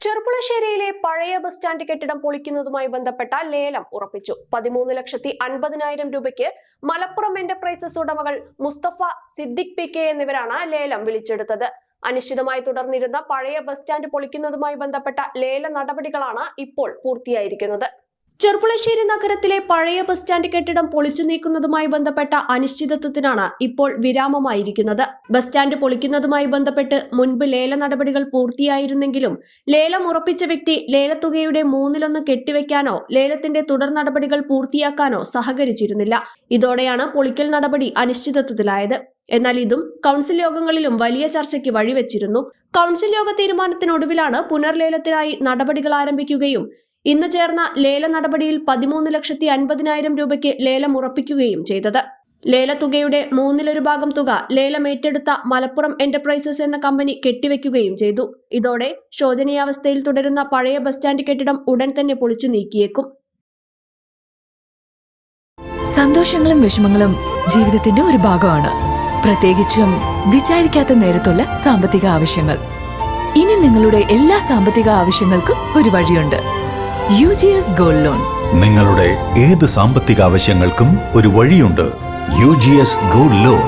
ചെറുപ്പുളശ്ശേരിയിലെ പഴയ bus stand കെട്ടിടം പൊളിക്കുന്നതുമായി ബന്ധപ്പെട്ട ലേലം ഉറപ്പിച്ചു. 13,50,000 രൂപയ്ക്ക് മലപ്പുറം എന്റർപ്രൈസസ് ഉടമകൾ മുസ്തഫ, സിദ്ദിഖ് PK എന്നിവരാണ് ലേലം വിളിച്ചെടുത്തത്. അനിശ്ചിതമായി തുടർന്നിരുന്ന പഴയ ബസ് സ്റ്റാൻഡ് പൊളിക്കുന്നതുമായി ബന്ധപ്പെട്ട ലേല നടപടികളാണ് ഇപ്പോൾ പൂർത്തിയായിരിക്കുന്നത്. ചെറുപ്പുളശ്ശേരി നഗരത്തിലെ പഴയ ബസ് സ്റ്റാൻഡ് കെട്ടിടം പൊളിച്ചു നീക്കുന്നതുമായി ബന്ധപ്പെട്ട അനിശ്ചിതത്വത്തിനാണ് ഇപ്പോൾ വിരാമമായിരിക്കുന്നത്. ബസ് സ്റ്റാൻഡ് പൊളിക്കുന്നതുമായി ബന്ധപ്പെട്ട് മുൻപ് ലേല നടപടികൾ പൂർത്തിയായിരുന്നെങ്കിലും ലേലം ഉറപ്പിച്ച വ്യക്തി ലേലത്തുകയുടെ 1/3 കെട്ടിവെക്കാനോ ലേലത്തിന്റെ തുടർ നടപടികൾ പൂർത്തിയാക്കാനോ സഹകരിച്ചിരുന്നില്ല. ഇതോടെയാണ് പൊളിക്കൽ നടപടി അനിശ്ചിതത്വത്തിലായത്. എന്നാൽ ഇതും കൗൺസിൽ യോഗങ്ങളിലും വലിയ ചർച്ചയ്ക്ക് വഴിവെച്ചിരുന്നു. കൗൺസിൽ യോഗ തീരുമാനത്തിനൊടുവിലാണ് പുനർലേലത്തിനായി നടപടികൾ ആരംഭിക്കുകയും ഇന്ന് ചേർന്ന ലേല നടപടിയിൽ 13,50,000 രൂപയ്ക്ക് ലേലം ഉറപ്പിക്കുകയും ചെയ്തത്. ലേലത്തുകയുടെ 1/3 തുക ലേലം ഏറ്റെടുത്ത മലപ്പുറം എന്റർപ്രൈസസ് എന്ന കമ്പനി കെട്ടിവെക്കുകയും ചെയ്തു. ഇതോടെ ശോചനീയാവസ്ഥയിൽ തുടരുന്ന പഴയ ബസ് സ്റ്റാൻഡ് കെട്ടിടം ഉടൻ തന്നെ പൊളിച്ചു നീക്കിയേക്കും. സന്തോഷങ്ങളും വിഷമങ്ങളും ജീവിതത്തിന്റെ ഒരു ഭാഗമാണ്. പ്രത്യേകിച്ചും വിചാരിക്കാത്ത നേരത്തുള്ള സാമ്പത്തിക ആവശ്യങ്ങൾ. ഇനി നിങ്ങളുടെ എല്ലാ സാമ്പത്തിക ആവശ്യങ്ങൾക്കും ഒരു വഴിയുണ്ട്. UGS gold loan. നിങ്ങളുടെ ഏത് സാമ്പത്തിക ആവശ്യങ്ങൾക്കും ഒരു വഴിയുണ്ട്. UGS gold loan.